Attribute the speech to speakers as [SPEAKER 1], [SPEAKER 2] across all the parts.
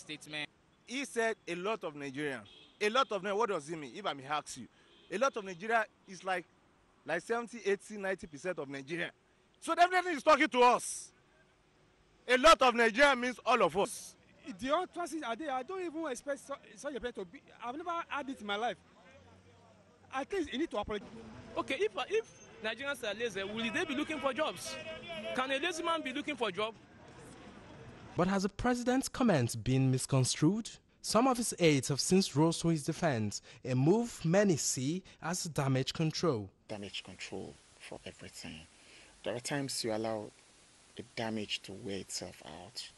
[SPEAKER 1] statement.
[SPEAKER 2] He said a lot of Nigerians. A lot of them, what does it mean? If I may ask you. A lot of Nigeria is like 70, 80, 90% of Nigeria. So definitely he's talking to us. A lot of Nigeria means all of us.
[SPEAKER 3] The utterances are there. I don't even expect such a person to be. I've never had it in my life. I think you need to apologize.
[SPEAKER 4] Okay, if Nigerians are lazy, will they be looking for jobs? Can a lazy man be looking for a job?
[SPEAKER 5] But has the president's comments been misconstrued? Some of his aides have since rose to his defense, a move many see as damage control.
[SPEAKER 6] Damage control for everything. There are times you allow the damage to wear itself out,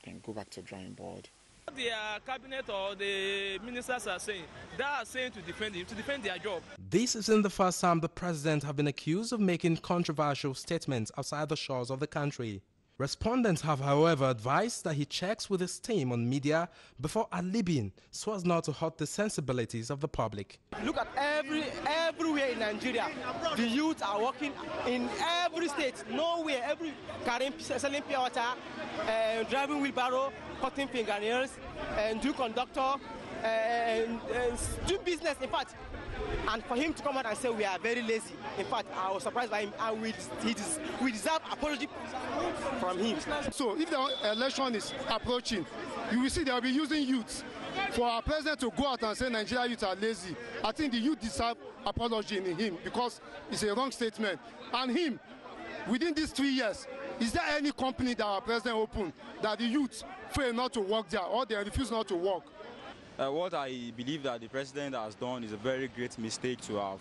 [SPEAKER 6] then go back to drawing board.
[SPEAKER 4] The cabinet or the ministers are saying, they are saying to defend their job.
[SPEAKER 5] This isn't the first time the president has been accused of making controversial statements outside the shores of the country. Respondents have, however, advised that he checks with his team on media before alibiing so as not to hurt the sensibilities of the public.
[SPEAKER 7] Look at everywhere in Nigeria, the youth are working in every state, nowhere, selling pure water, driving wheelbarrow, cutting fingernails, and do conductor, and do business, in fact. And for him to come out and say we are very lazy, in fact, I was surprised by him, and we deserve apology from him.
[SPEAKER 8] So if the election is approaching, you will see they will be using youth. For our president to go out and say Nigeria youth are lazy, I think the youth deserve apology in him because it's a wrong statement. And him, within these 3 years, is there any company that our president opened that the youth fail not to work there or they refuse not to work?
[SPEAKER 9] What I believe that the president has done is a very great mistake to have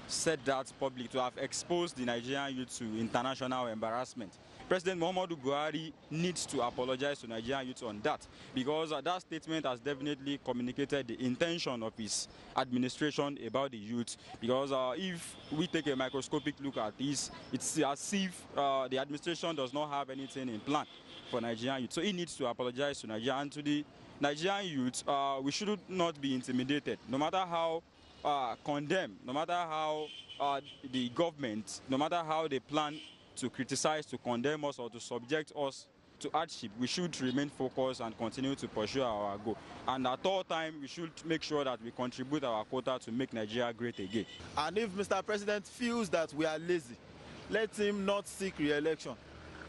[SPEAKER 9] said that public, to have exposed the Nigerian youth to international embarrassment. President Muhammadu Buhari needs to apologize to Nigerian youth on that, because that statement has definitely communicated the intention of his administration about the youth. Because if we take a microscopic look at this, it's as if the administration does not have anything in plan for Nigerian youth. So he needs to apologize to Nigeria, and to the Nigerian youth, we should not be intimidated, no matter how condemned, no matter how the government, no matter how they plan to criticize, to condemn us or to subject us to hardship. We should remain focused and continue to pursue our goal. And at all times, we should make sure that we contribute our quota to make Nigeria great again.
[SPEAKER 10] And if Mr. President feels that we are lazy, let him not seek re-election.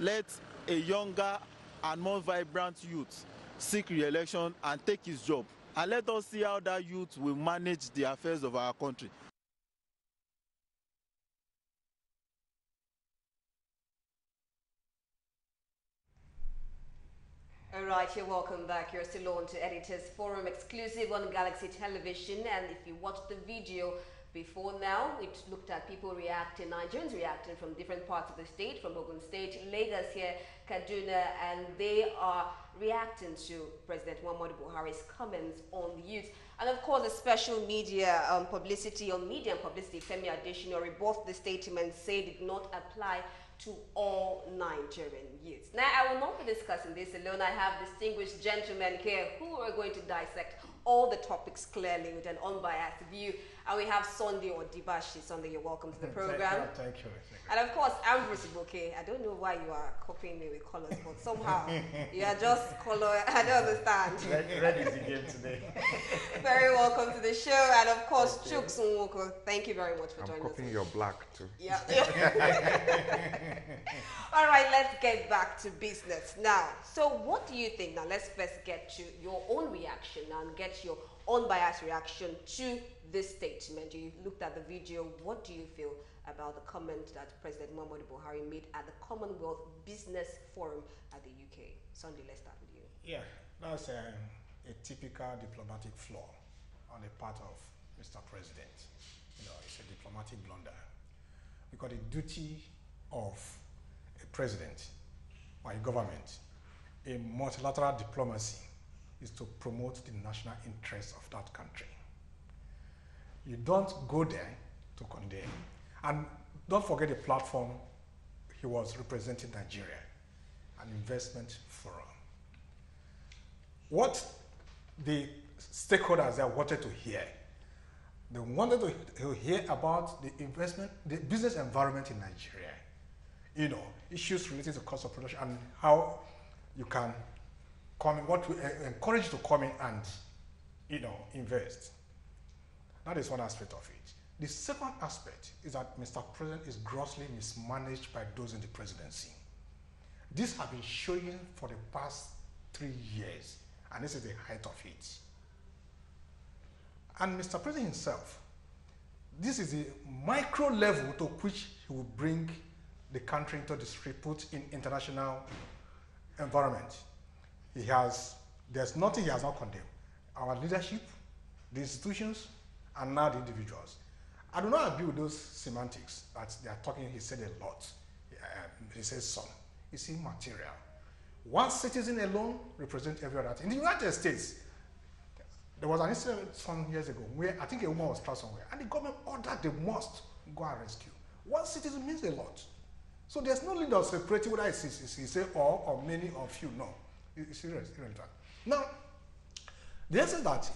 [SPEAKER 10] Let a younger and more vibrant youth seek re-election and take his job. And let us see how that youth will manage the affairs of our country.
[SPEAKER 11] All right, you're welcome back. You're still on to Editors Forum exclusive on Galaxy Television. And if you watched the video before now, we looked at people reacting, Nigerians reacting from different parts of the state, from Ogun State, Lagos here, Kaduna, and they are reacting to President Muhammadu Buhari's comments on the youth. And of course, the special media publicity, Femi Adesina rebuffed the statement, say did not apply to all Nigerian youths. Now, I will not be discussing this alone. I have distinguished gentlemen here who are going to dissect all the topics clearly with an unbiased view. And we have Sunday Odibashi. Sunday, you're welcome to the program.
[SPEAKER 12] Thank you.
[SPEAKER 11] And of course, Ambrose Iboke. I don't know why you are copying me with colors, but somehow you are just color. I don't understand.
[SPEAKER 12] Red is the game today.
[SPEAKER 11] Very welcome to the show. And of course, Chuks Nwoko. Thank you very much for joining us.
[SPEAKER 13] I'm copying your black too.
[SPEAKER 11] Yeah. All right, let's get back to business now. So what do you think? Now, let's first get to your own reaction and get your unbiased reaction to this statement. You looked at the video. What do you feel about the comment that President Muhammadu Buhari made at the Commonwealth Business Forum at the UK? Sunday, let's start with you.
[SPEAKER 12] Yeah, that's a typical diplomatic flaw on the part of Mr. President. You know, it's a diplomatic blunder. Because the duty of a president or a government in multilateral diplomacy is to promote the national interests of that country. You don't go there to condemn. And don't forget the platform he was representing Nigeria, an investment forum. What the stakeholders there wanted to hear, they wanted to hear about the investment, the business environment in Nigeria. You know, issues related to cost of production and how you can encourage you to come in and, invest. That is one aspect of it. The second aspect is that Mr. President is grossly mismanaged by those in the presidency. This has been showing for the past 3 years, and this is the height of it. And Mr. President himself, this is the micro level to which he will bring the country into disrepute in international environment. There's nothing he has not condemned. Our leadership, the institutions, and now the individuals. I do not agree with those semantics that they are talking. He said a lot. He says some. It's immaterial. One citizen alone represents every other. In the United States, there was an incident some years ago where I think a woman was trapped somewhere, and the government ordered they must go and rescue. One citizen means a lot. So there's no need of separating whether it's say all or many or few. No, it's irrelevant. Now, the essence that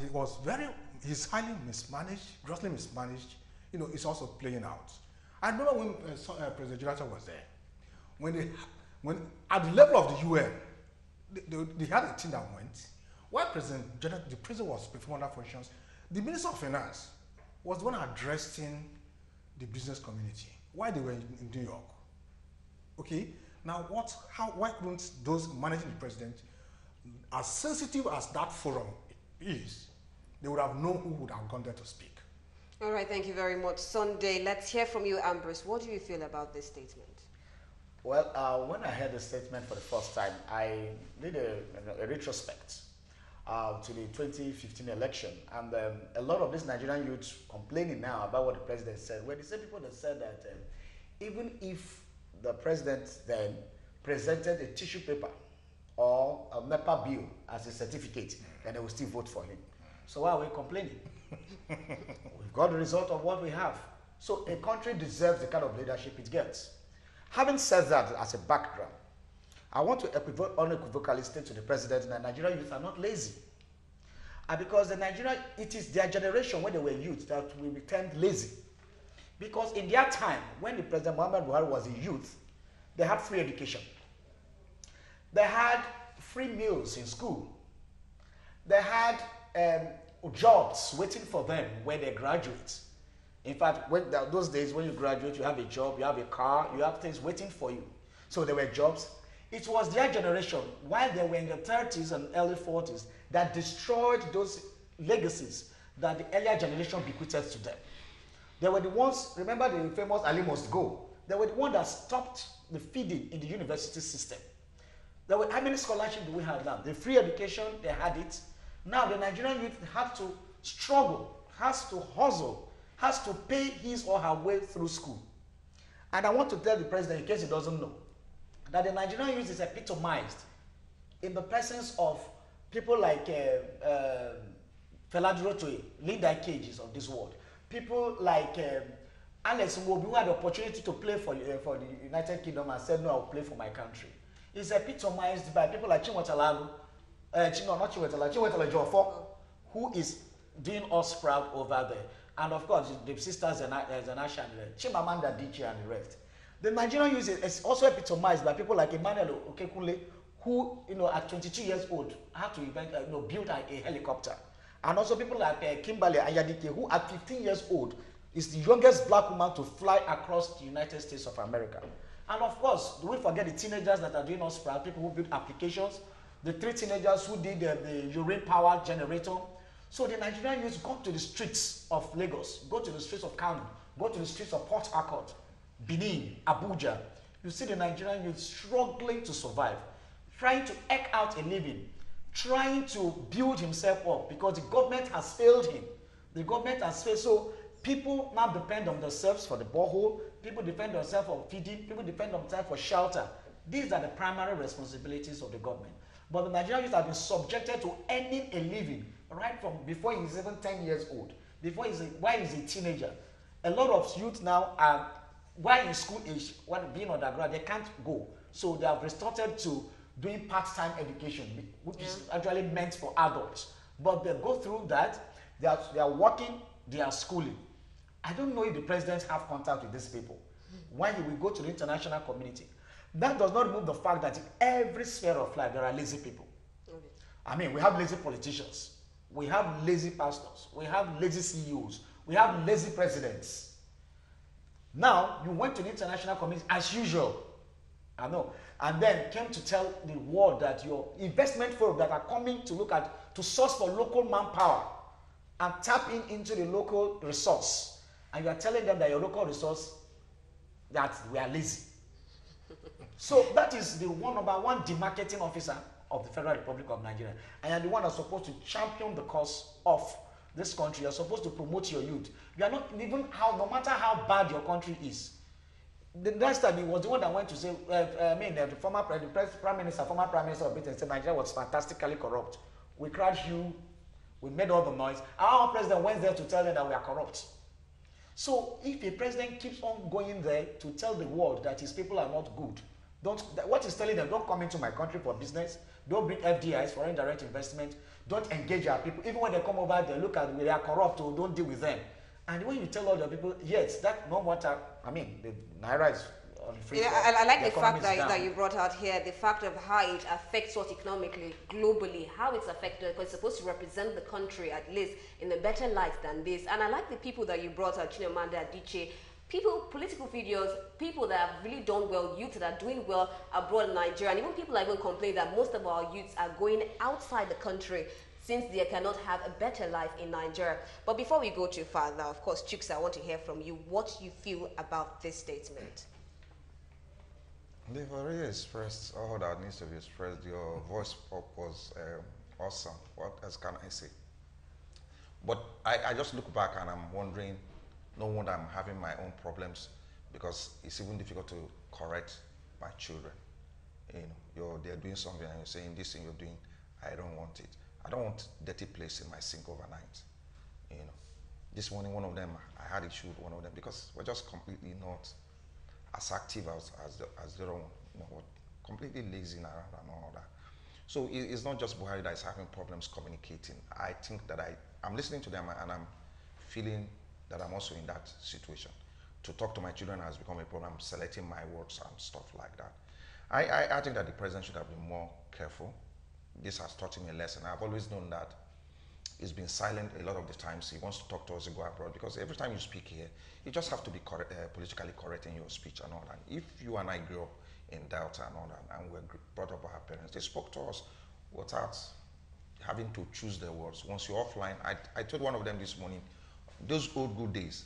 [SPEAKER 12] he's highly mismanaged, grossly mismanaged. It's also playing out. I remember when President Jonathan was there, when at the level of the UN, they had a team that went. While the president was performing other functions, the Minister of Finance was the one addressing the business community while they were in New York. Okay, now why couldn't those managing the president, as sensitive as that forum is, they would have known who would have gone there to speak.
[SPEAKER 11] All right, thank you very much. Sunday, let's hear from you, Ambrose. What do you feel about this statement?
[SPEAKER 1] Well, when I heard the statement for the first time, I did a retrospect to the 2015 election, and a lot of these Nigerian youths complaining now about what the president said. Well, the same people that said that even if the president then presented a tissue paper or a MEPA bill as a certificate, then they will still vote for him. So why are we complaining? We've got the result of what we have. So a country deserves the kind of leadership it gets. Having said that as a background, I want to unequivocally state to the president that Nigerian youth are not lazy. And because it is their generation when they were youth that we became lazy. Because in their time, when the President Muhammad Buhari was a youth, they had free education. They had free meals in school. They had jobs waiting for them when they graduate. In fact, those days when you graduate, you have a job, you have a car, you have things waiting for you. So there were jobs. It was their generation, while they were in their 30s and early 40s, that destroyed those legacies that the earlier generation bequeathed to them. They were the ones, remember the famous Ali Must Go, they were the ones that stopped the feeding in the university system. How many scholarships do we have now? The free education, they had it. Now the Nigerian youth have to struggle, has to hustle, has to pay his or her way through school. And I want to tell the president, in case he doesn't know, that the Nigerian youth is epitomized in the presence of people like Fela Durotoye, Linda Cages of this world. People like Alex Nwobi, who had the opportunity to play for the United Kingdom and said, no, I'll play for my country. It's epitomized by people like Chinwetala Ejiofor, who is doing us proud over there. And of course, the sisters Zanasha and Chimamanda Adichie and the rest. The Nigerian youth is also epitomized by people like Emmanuel Okekunle, who, at 22 years old, had to build a helicopter. And also people like Kimberly Ayadike, who at 15 years old is the youngest black woman to fly across the United States of America. And of course, do we forget the teenagers that are doing us proud, people who build applications, the 3 teenagers who did the urine power generator. So the Nigerian youth go to the streets of Lagos, go to the streets of Kano, go to the streets of Port Harcourt, Benin, Abuja. You see the Nigerian youth struggling to survive, trying to eke out a living, trying to build himself up because the government has failed him. The government has failed. So people now depend on themselves for the borehole. People depend on themselves for feeding. People depend on themselves for shelter. These are the primary responsibilities of the government. But the Nigerian youth have been subjected to earning a living right from before he's even 10 years old, while he's a teenager. A lot of youth now are, while in school age, while being undergrad, they can't go. So they have resorted to doing part-time education, which is actually meant for adults. But they go through that, they are working, they are schooling. I don't know if the presidents have contact with these people. When he will go to the international community, that does not remove the fact that in every sphere of life, there are lazy people. Okay. I mean, we have lazy politicians. We have lazy pastors. We have lazy CEOs. We have lazy presidents. Now, you went to the international community as usual. I know. And then came to tell the world that your investment firms that are coming to look at, to source for local manpower and tap into the local resource. And you are telling them that your local resource, that we are lazy. So that is the number one demarketing officer of the Federal Republic of Nigeria. And you're the one that's supposed to champion the cause of this country. You're supposed to promote your youth. You are not even no matter how bad your country is. The last time he was the one that went to say, the former Prime Minister of Britain said Nigeria was fantastically corrupt. We crashed you, we made all the noise. Our president went there to tell them that we are corrupt. So if a president keeps on going there to tell the world that his people are not good, what he's telling them, don't come into my country for business, don't bring FDIs, foreign direct investment, don't engage our people. Even when they come over, they look at they are corrupt, or don't deal with them. And when you tell all the people, yes, that no matter, I mean, the Naira is on free.
[SPEAKER 11] I like the fact that you brought out here, the fact of how it affects us economically, globally, how it's affected, because it's supposed to represent the country, at least, in a better light than this. And I like the people that you brought out, Chimamanda Adichie, people, political figures, people that have really done well, youth that are doing well abroad in Nigeria, and even people that even complain that most of our youths are going outside the country since they cannot have a better life in Nigeria. But before we go too far now, of course, Chooks, I want to hear from you what you feel about this statement.
[SPEAKER 13] They've already expressed all that needs to be expressed. Your voice was awesome. What else can I say? But I just look back and I'm wondering, no wonder I'm having my own problems, because it's even difficult to correct my children. They're doing something and you're saying, this thing you're doing, I don't want it. I don't want dirty place in my sink overnight. This morning, one of them, I had issue with one of them because we're just completely not as active as the other one. Completely lazy around and all that. So it's not just Buhari that is having problems communicating. I think that I'm listening to them and I'm feeling that I'm also in that situation. To talk to my children has become a problem, selecting my words and stuff like that. I think that the president should have been more careful. This has taught him a lesson. I've always known that he's been silent a lot of the times. He wants to talk to us and go abroad, because every time you speak here, you just have to be politically correct in your speech and all that. If you and I grew up in Delta and all that, and we were brought up by our parents, they spoke to us without having to choose their words. Once you're offline, I told one of them this morning, those old good days,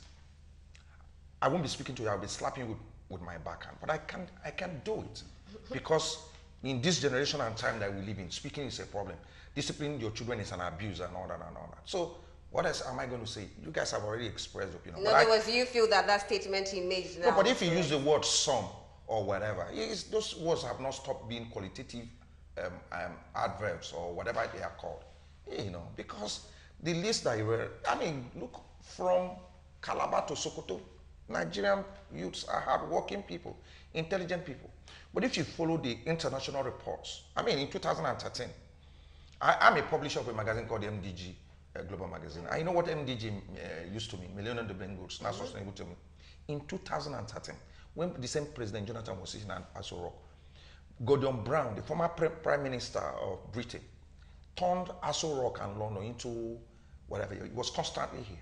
[SPEAKER 13] I won't be speaking to you, I'll be slapping you with my backhand. But I can't do it, because in this generation and time that we live in, speaking is a problem. Disciplining your children is an abuse and all that and all that. So what else am I going to say? You guys have already expressed opinion.
[SPEAKER 11] In other words, you feel that statement he made now.
[SPEAKER 13] No, but if you use the word some or whatever, those words have not stopped being qualitative adverbs or whatever they are called. Because the list that you read, look, from Calabar to Sokoto, Nigerian youths are hardworking people, intelligent people. But if you follow the international reports, in 2013, I'm a publisher of a magazine called MDG, Global Magazine. I know what MDG used to mean, Millennium Development Goals, not sustainable to me. In 2013, when the same President Jonathan was sitting at Aso Rock, Gordon Brown, the former Prime Minister of Britain, turned Aso Rock and London into whatever. It was constantly here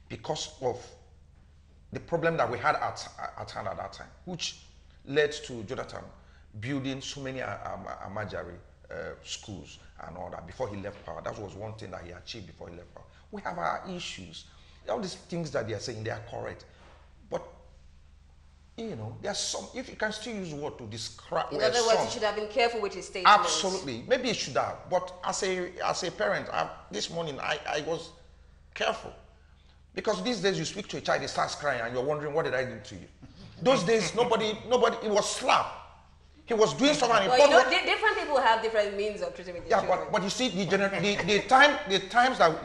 [SPEAKER 13] because of the problem that we had at hand at that time, which led to Jonathan building so many Amajari schools and all that before he left power. That was one thing that he achieved before he left power. We have our issues. All these things that they are saying, they are correct. But, there's some, if you can still use word to describe.
[SPEAKER 11] In other words, he should have been careful with his statements.
[SPEAKER 13] Absolutely. Maybe he should have. But as a parent, this morning, I was careful. Because these days you speak to a child, he starts crying and you're wondering, what did I do to you? Those days, nobody, it was slap. He was doing something.
[SPEAKER 11] Well, different people have different means of treating with their children.
[SPEAKER 13] But you see, the times that,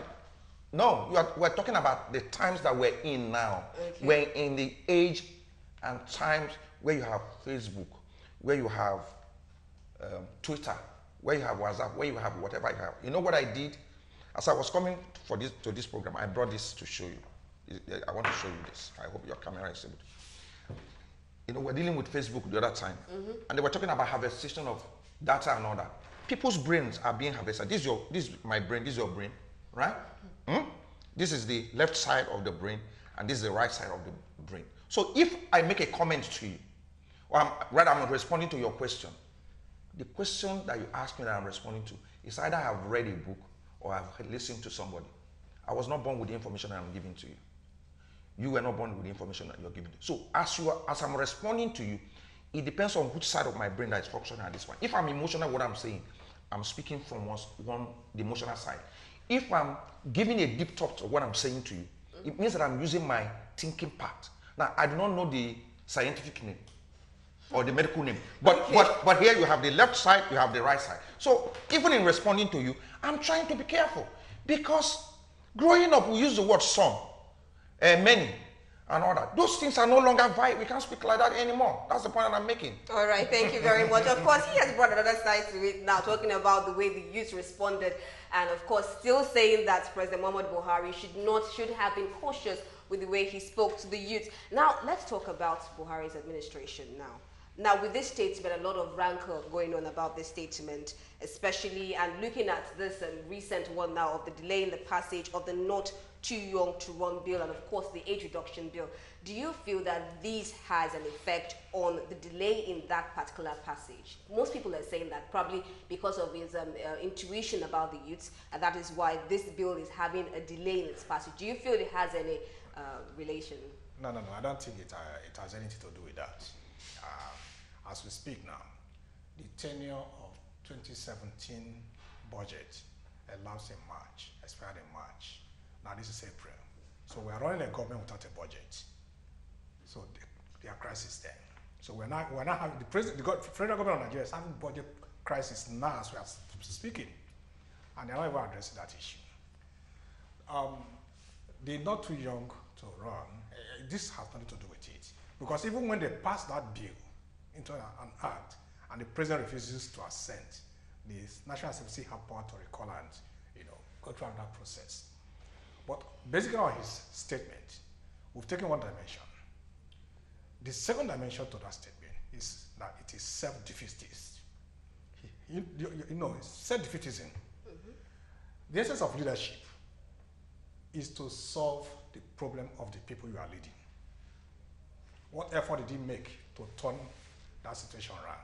[SPEAKER 13] we're talking about the times that we're in now. Okay. We're in the age and times where you have Facebook, where you have Twitter, where you have WhatsApp, where you have whatever you have. You know what I did? As I was coming to this program, I brought this to show you. I want to show you this. I hope your camera is able to. We're dealing with Facebook the other time, and they were talking about harvestation of data and all that. people's brains are being harvested. This is my brain, this is your brain, right? This is the left side of the brain, and this is the right side of the brain. So if I make a comment to you, or I'm responding to your question, the question that you ask me that I'm responding to is either I've read a book or I've listened to somebody. I was not born with the information that I'm giving to you. You were not born with the information that you're giving. So as I'm responding to you, it depends on which side of my brain that is functioning at this point. If I'm emotional, what I'm saying, I'm speaking from the emotional side. If I'm giving a deep thought to what I'm saying to you, it means that I'm using my thinking part. Now, I do not know the scientific name or the medical name, but here you have the left side, you have the right side. So even in responding to you, I'm trying to be careful, because growing up, we use the word some, many, and all that. Those things are no longer viable. We can't speak like that anymore. That's the point that I'm making.
[SPEAKER 11] All right, thank you very much. Of course, he has brought another side to it now, talking about the way the youth responded, and of course, still saying that President Muhammadu Buhari should have been cautious with the way he spoke to the youth. Now, let's talk about Buhari's administration now. Now, with this statement, a lot of rancor going on about this statement, especially, and looking at this recent one now of the delay in the passage of the Not Too Young to Run bill, and of course the age reduction bill. Do you feel that this has an effect on the delay in that particular passage? Most people are saying that probably because of his intuition about the youths, and that is why this bill is having a delay in its passage. Do you feel it has any relation?
[SPEAKER 12] No, I don't think it has anything to do with that. As we speak now, the tenure of 2017 budget elapsed in March, expired in March. Now this is April. So we are running a government without a budget. So there are crises then. So we're not having, the federal government of Nigeria is having budget crisis now as we are speaking. And they're not even addressing that issue. They're not too young to run. This has nothing to do with it. Because even when they passed that bill into an act, and the president refuses to assent, the National Assembly have power to recall and go through that process. But basically on his statement, we've taken one dimension. The second dimension to that statement is that it is self-defeatist. It's self-defeatism. The essence of leadership is to solve the problem of the people you are leading. What effort did he make to turn that situation around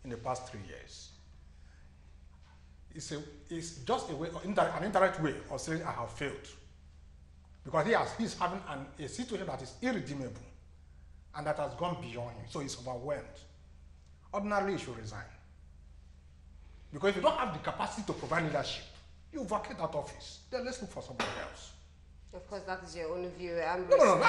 [SPEAKER 12] in the past 3 years? It's just a way, an indirect way of saying I have failed, because he's having a situation that is irredeemable and that has gone beyond him, so he's overwhelmed. Ordinarily, he should resign, because if you don't have the capacity to provide leadership, you vacate that office. Then let's look for somebody else.
[SPEAKER 11] Of course, that is your own view.
[SPEAKER 12] No.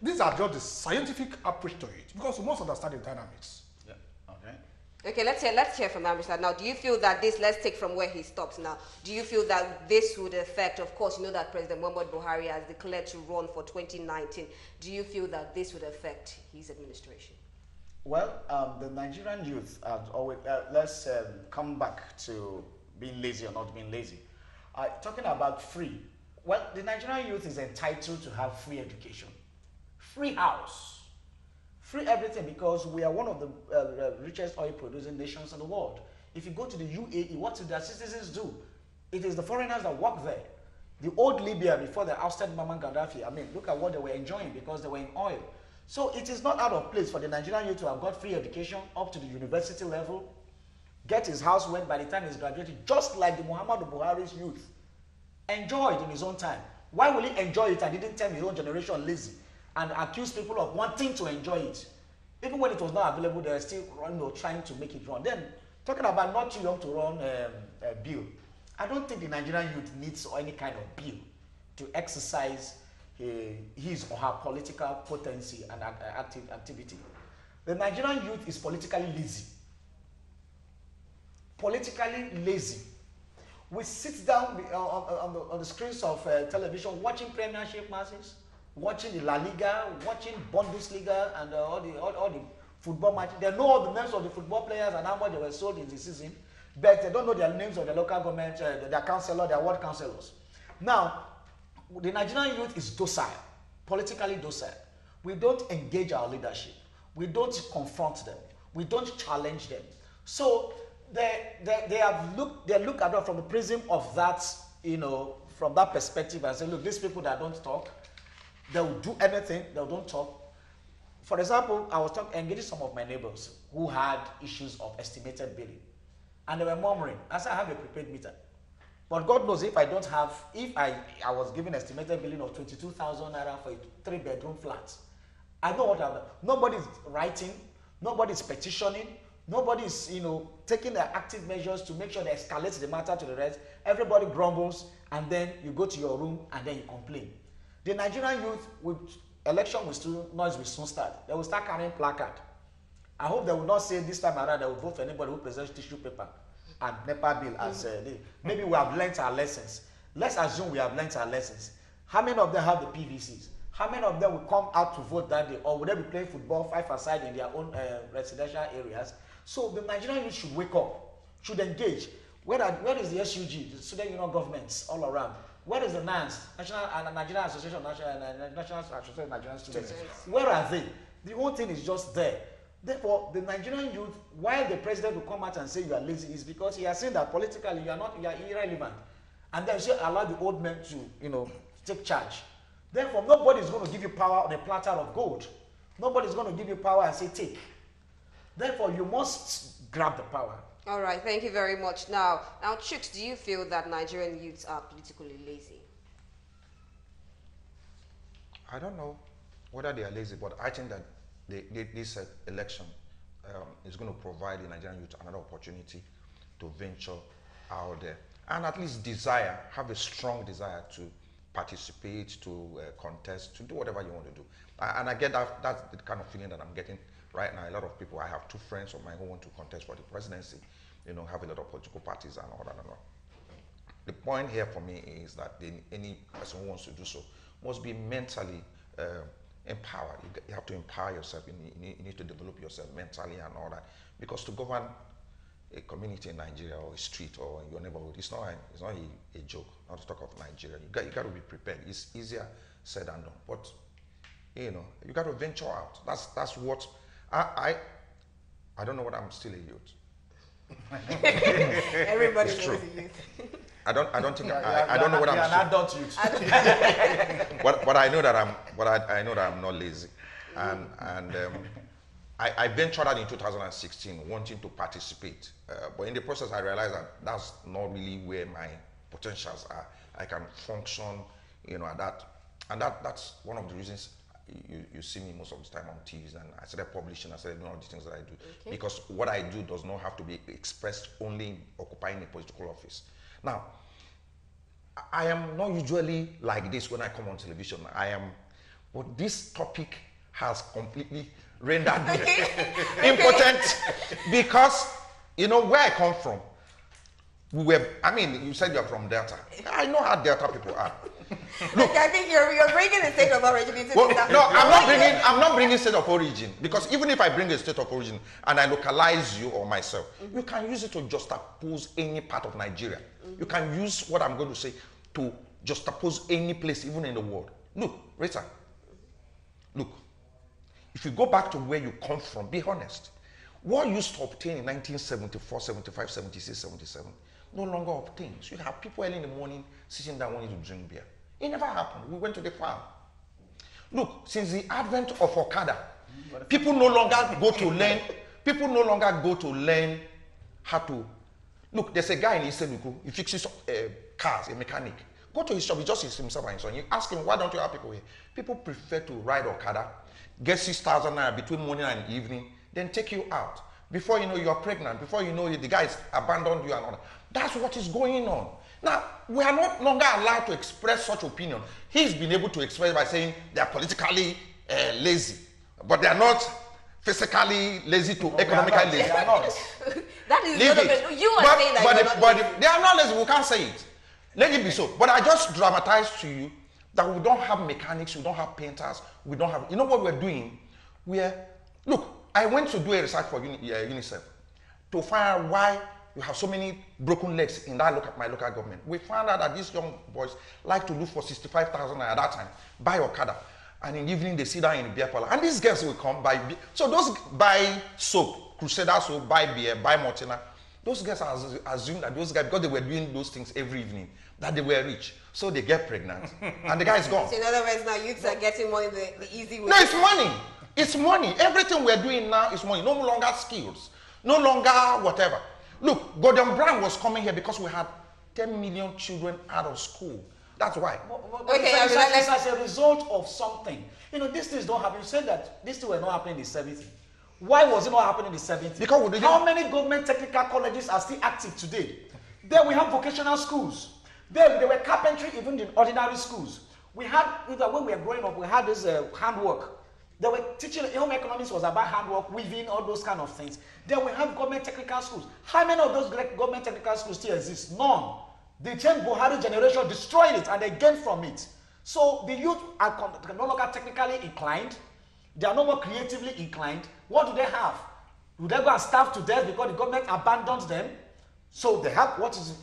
[SPEAKER 12] These are just the scientific approach to it, because we must understand the dynamics.
[SPEAKER 1] Yeah. Okay.
[SPEAKER 11] Okay, let's hear from Amritsar now. Do you feel that this, let's take from where he stops now, do you feel that this would affect, of course, you know that President Muhammadu Buhari has declared to run for 2019. Do you feel that this would affect his administration?
[SPEAKER 1] Well, the Nigerian youth are always, let's come back to being lazy or not being lazy. Talking about free, well, the Nigerian youth is entitled to have free education, free house, free everything, because we are one of the richest oil producing nations in the world. If you go to the UAE, what do their citizens do? It is the foreigners that work there. The old Libya before they ousted Muammar Gaddafi, I mean, look at what they were enjoying because they were in oil. So it is not out of place for the Nigerian youth to have got free education up to the university level, get his house rent by the time he's graduated, just like the Muhammadu Buhari's youth enjoyed in his own time. Why will he enjoy it and didn't tell his own generation lazy and accuse people of wanting to enjoy it? Even when it was not available, they were still trying to make it run. Then, talking about not too young to run a bill, I don't think the Nigerian youth needs any kind of bill to exercise his or her political potency and activity. The Nigerian youth is politically lazy. Politically lazy. We sit down on the screens of television watching Premiership matches, watching the La Liga, watching Bundesliga, and all the football matches. They know all the names of the football players and how much they were sold in the season, but they don't know their names of the local government, their councillor, their ward councillors. Now, the Nigerian youth is docile, politically docile. We don't engage our leadership. We don't confront them. We don't challenge them. So they look at it from the prism of that, from that perspective and say, look, these people that don't talk, they will do anything, they don't talk. For example, I was engaging some of my neighbors who had issues of estimated billing. And they were murmuring. I said, I have a prepaid meter. But God knows if I was given estimated billing of 22,000 naira for a 3-bedroom flat, I know what I've done. Nobody's writing, nobody's petitioning, nobody's, taking the active measures to make sure they escalate the matter to the rest. Everybody grumbles, and then you go to your room and then you complain. The Nigerian youth, with election noise will soon start. They will start carrying placard. I hope they will not say this time around they will vote for anybody who presents tissue paper and NEPA bill as maybe we have learnt our lessons. Let's assume we have learnt our lessons. How many of them have the PVCs? How many of them will come out to vote that day, or will they be playing football 5-a-side in their own residential areas? So the Nigerian youth should wake up, should engage. Where is the SUG, the Student Union governments all around? Where is the NANS, Nigerian Association of Nigerian Students? Where are they? The whole thing is just there. Therefore, the Nigerian youth, while the president will come out and say you are lazy, is because he has seen that politically you are irrelevant. And then she allow the old men to, take charge. Therefore, nobody is going to give you power on a platter of gold. Nobody is going to give you power and say take. Therefore, you must grab the power.
[SPEAKER 11] All right, thank you very much. Now, Chooks, do you feel that Nigerian youths are politically lazy?
[SPEAKER 13] I don't know whether they are lazy, but I think that this election is going to provide the Nigerian youth another opportunity to venture out there and at least have a strong desire to participate, to contest, to do whatever you want to do. And I get that's the kind of feeling that I'm getting right now. A lot of people, I have 2 friends of mine who want to contest for the presidency, have a lot of political parties and all that and all. The point here for me is that any person who wants to do so must be mentally empowered. You have to empower yourself. You need to develop yourself mentally and all that. Because to govern a community in Nigeria or a street or your neighborhood, it's not a joke. Not to talk of Nigeria. You got to be prepared. It's easier said than done. But you got to venture out. That's what I don't know what I'm still a youth.
[SPEAKER 11] Everybody's a youth.
[SPEAKER 13] I don't think I don't know what I'm.
[SPEAKER 1] You're an adult youth.
[SPEAKER 13] But I know that I'm not lazy, and I ventured out in 2016 wanting to participate, but in the process I realized that that's not really where my potentials are. I can function, at that, and that's one of the reasons you see me most of the time on TVs, and I started publishing, I started doing all the things that I do, because what I do does not have to be expressed only in occupying a political office. Now, I am not usually like this when I come on television. But this topic has completely rendered me impotent because, where I come from, you said you're from Delta. I know how Delta people are.
[SPEAKER 11] Look, I think you're bringing the state of origin into this.
[SPEAKER 13] No, I'm not bringing state of origin, because even if I bring a state of origin and I localize you or myself, you can use it to juxtapose any part of Nigeria. You can use what I'm going to say to juxtapose any place, even in the world. Look, Rita, look, if you go back to where you come from, be honest. What you used to obtain in 1974, 75, 76, 77, no longer obtains. You have people early in the morning sitting down wanting to drink beer. It never happened. We went to the farm. Look, since the advent of Okada, people no longer go to learn how to. Look, there's a guy in Iseluku, he fixes cars, a mechanic. Go to his shop, he just sees himself and his son. You ask him, why don't you have people here? People prefer to ride Okada, get 6,000 naira between morning and evening, then take you out. Before you know you're pregnant, before you know the guy's abandoned you and all that. That's what is going on. Now, we are no longer allowed to express such opinion. He's been able to express by saying they are politically lazy, but they are not physically lazy to economically lazy.
[SPEAKER 11] They are not. That is not a, you are saying that
[SPEAKER 13] they are not lazy. We can't say it. Let it be so. But I just dramatized to you that we don't have mechanics, we don't have painters, we don't have. You know what we're doing? Look, I went to do a research for UNICEF to find out why you have so many broken legs in my local government. We found out that these young boys like to look for 65,000 at that time, buy Okada, and in the evening they sit down in the beer parlor. And these girls will come buy beer. So those buy soap, Crusader soap, buy beer, buy Mortina. Those guys assume that those guys, because they were doing those things every evening, that they were rich. So they get pregnant, and the guy is gone.
[SPEAKER 11] So in other words, now youths are getting money the easy way.
[SPEAKER 13] No, it's money. It's money. Everything we're doing now is money. No longer skills. No longer whatever. Look, Gordon Brown was coming here because we had 10 million children out of school. That's why.
[SPEAKER 1] Okay, it's as a result of something. You know, these things don't happen. You said that these things were not happening in the 70s. Why was it not happening in the 70s?
[SPEAKER 13] Because
[SPEAKER 1] how many government technical colleges are still active today? There we have vocational schools. There were carpentry even in ordinary schools. We had, when we were growing up, we had this handwork. They were teaching, home economics was about handwork, weaving, all those kind of things. Then we have government technical schools. How many of those government technical schools still exist? None. The Chen Buhari generation destroyed it and they gained from it. So the youth are no longer technically inclined. They are no more creatively inclined. What do they have? Do they go and starve to death because the government abandons them? So they have, what is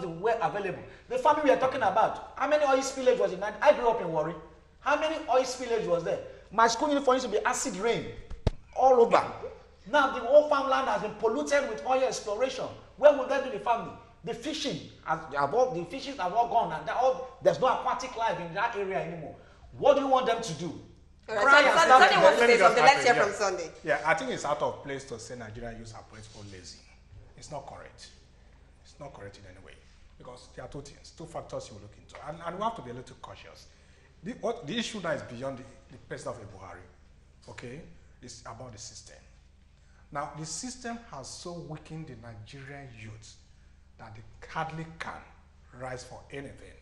[SPEAKER 1] the way available? The family we are talking about, how many oil spillage was in that? I grew up in Warri. How many oil spillage was there? My school uniform used to be acid rain all over. Now the whole farmland has been polluted with oil exploration. Where will they do the farming? The fishing the fishes have all gone, and there's no aquatic life in that area anymore. What do you want them to do?
[SPEAKER 11] Right. Sunday wants to say something. Let's hear from Sunday.
[SPEAKER 12] Yeah, I think it's out of place to say Nigerian youth are political lazy. It's not correct. It's not correct in any way. Because there are two things, two factors you will look into. And we have to be a little cautious. The issue now is beyond the president of Buhari. Okay? It's about the system. Now, the system has so weakened the Nigerian youth that they hardly can rise for anything.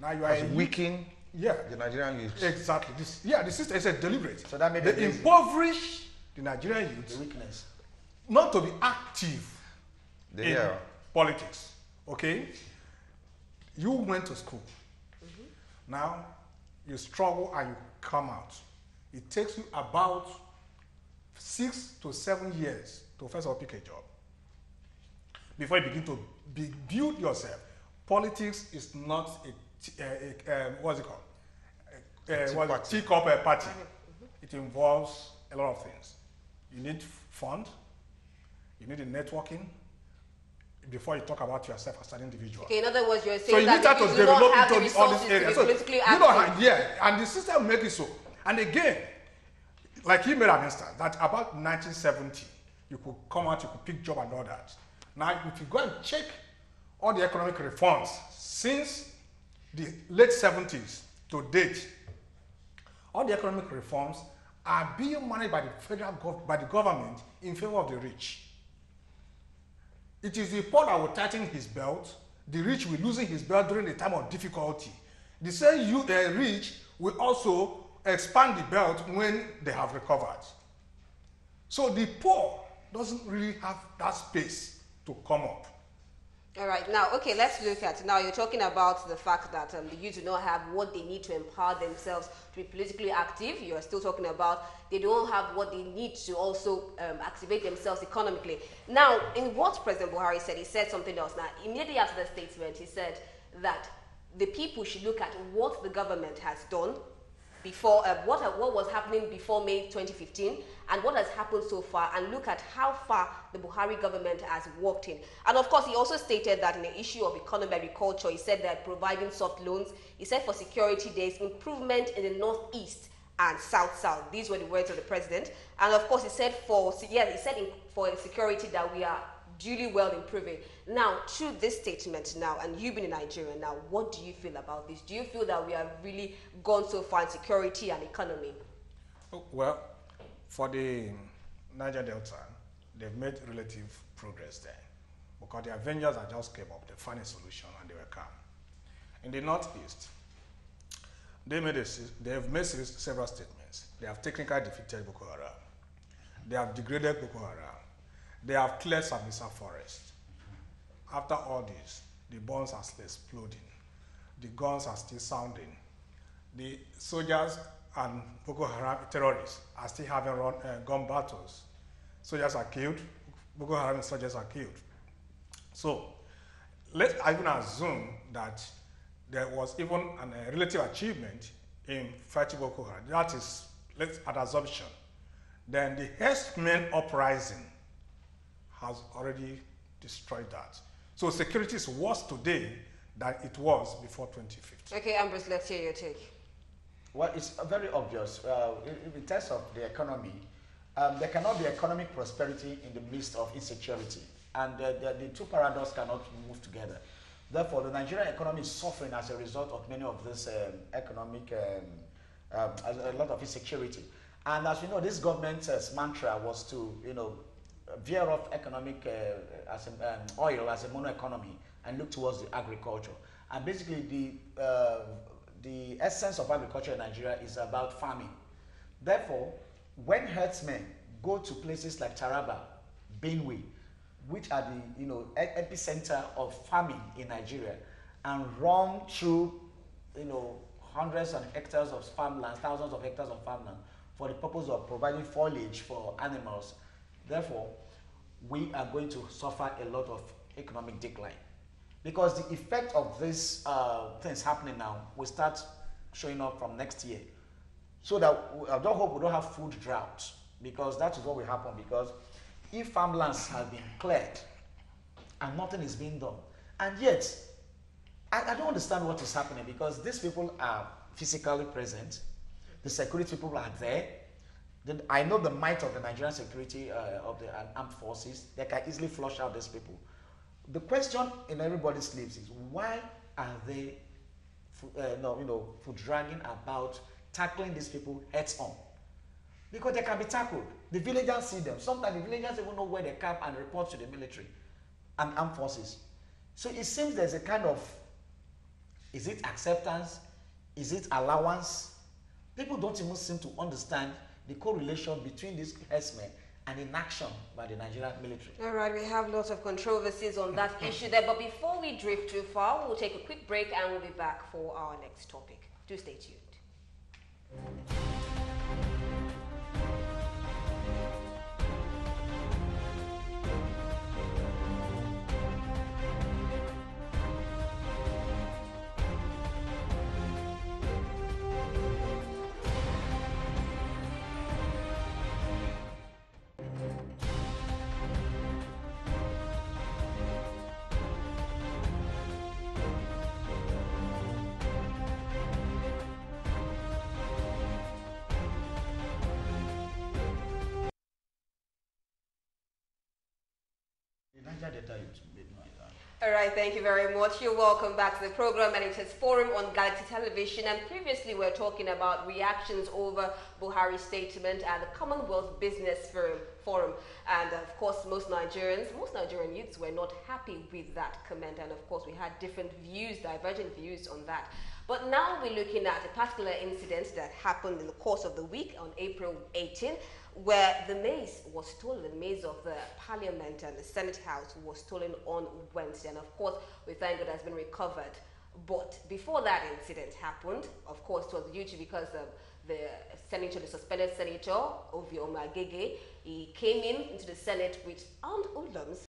[SPEAKER 12] Now you are
[SPEAKER 13] weakening
[SPEAKER 12] the
[SPEAKER 13] Nigerian youth.
[SPEAKER 12] Exactly. The system is deliberate.
[SPEAKER 1] So that made
[SPEAKER 12] they impoverish the Nigerian youth.
[SPEAKER 1] The weakness.
[SPEAKER 12] Not to be active in politics. Okay? You went to school. Now you struggle and you come out. It takes you about 6 to 7 years to first of all pick a job. Before you begin to build yourself. Politics is not what's it called? Teacup party. It involves a lot of things. You need fund. You need a networking before you talk about yourself as an individual.
[SPEAKER 11] Okay, in other words, you're saying
[SPEAKER 12] so you
[SPEAKER 11] that
[SPEAKER 12] need that to
[SPEAKER 11] you do not
[SPEAKER 12] develop
[SPEAKER 11] have the
[SPEAKER 12] into all these
[SPEAKER 11] resources
[SPEAKER 12] areas.
[SPEAKER 11] to be politically active.
[SPEAKER 12] And the system make it so. And again, like he made an instance that about 1970, you could come out, you could pick job and all that. Now, if you go and check all the economic reforms since the late 70s to date, all the economic reforms are being managed by the government in favor of the rich. It is the poor that will tighten his belt. The rich will loosen his belt during the time of difficulty. The same rich will also expand the belt when they have recovered. So the poor doesn't really have that space to come up.
[SPEAKER 11] All right, now, okay, let's look at, now you're talking about the fact that the youth do not have what they need to empower themselves to be politically active. You are still talking about they don't have what they need to also activate themselves economically. Now, in what President Buhari said, he said something else. Now, immediately after the statement, he said that the people should look at what the government has done before, what was happening before May 2015 and what has happened so far, and look at how far the Buhari government has walked in. And of course, he also stated that in the issue of economy agriculture, he said that providing soft loans, he said for security, there is improvement in the northeast and south-south. These were the words of the president. And of course, he said for security that we are duly well improving. Now, through this statement now, and you've been in Nigeria now, what do you feel about this? Do you feel that we have really gone so far in security and economy?
[SPEAKER 12] Well, for the Niger Delta, they've made relative progress there because the Avengers that just came up, they found a solution and they were calm. In the Northeast, they've made several statements. They have technically defeated Boko Haram. They have degraded Boko Haram. They have cleared Sambisa forest. After all this, the bombs are still exploding. The guns are still sounding. The soldiers and Boko Haram terrorists are still having gun battles. Soldiers are killed. Boko Haram soldiers are killed. So let's even assume that there was even a relative achievement in fighting Boko Haram. That is, let's an assumption. Then the Herdsmen uprising has already destroyed that. So security is worse today than it was before 2015.
[SPEAKER 11] Okay, Ambrose, let's hear your take.
[SPEAKER 1] Well, it's very obvious. In terms of the economy, there cannot be economic prosperity in the midst of insecurity. And the two paradoxes cannot move together. Therefore, the Nigerian economy is suffering as a result of many of this economic, a lot of insecurity. And as we know, this government's mantra was to, veer off economic oil as a mono economy and look towards the agriculture. And basically, the essence of agriculture in Nigeria is about farming. Therefore, when herdsmen go to places like Taraba, Benue, which are the epicenter of farming in Nigeria, and roam through hundreds of hectares of farmland, thousands of hectares of farmland, for the purpose of providing foliage for animals. Therefore, we are going to suffer a lot of economic decline, because the effect of these things happening now will start showing up from next year. So that I don't hope we don't have food drought, because that is what will happen. Because if farmlands have been cleared and nothing is being done, and yet I don't understand what is happening, because these people are physically present, the security people are there. I know the might of the Nigerian security of the armed forces. They can easily flush out these people. The question in everybody's lips is, why are they dragging about tackling these people heads on? Because they can be tackled. The villagers see them. Sometimes the villagers even know where they camp and report to the military and armed forces. So it seems there's a kind of, is it acceptance? Is it allowance? People don't even seem to understand the correlation between these herdsmen and inaction by the Nigerian military.
[SPEAKER 11] All right, we have lots of controversies on that issue there. But before we drift too far, we'll take a quick break and we'll be back for our next topic. Do stay tuned. All right, thank you very much. You're welcome back to the program, and it is Forum on Galaxy Television. And previously, we were talking about reactions over Buhari's statement at the Commonwealth Business Forum. And of course, most Nigerian youths were not happy with that comment. And of course, we had different views, divergent views on that. But now we're looking at a particular incident that happened in the course of the week on April 18, where the maize was stolen. The maize of the Parliament and the Senate House was stolen on Wednesday. And of course, we thank God it has been recovered. But before that incident happened, of course, it was due to because of the suspended senator, Ovioma Agege. He came into the Senate with armed hoodlums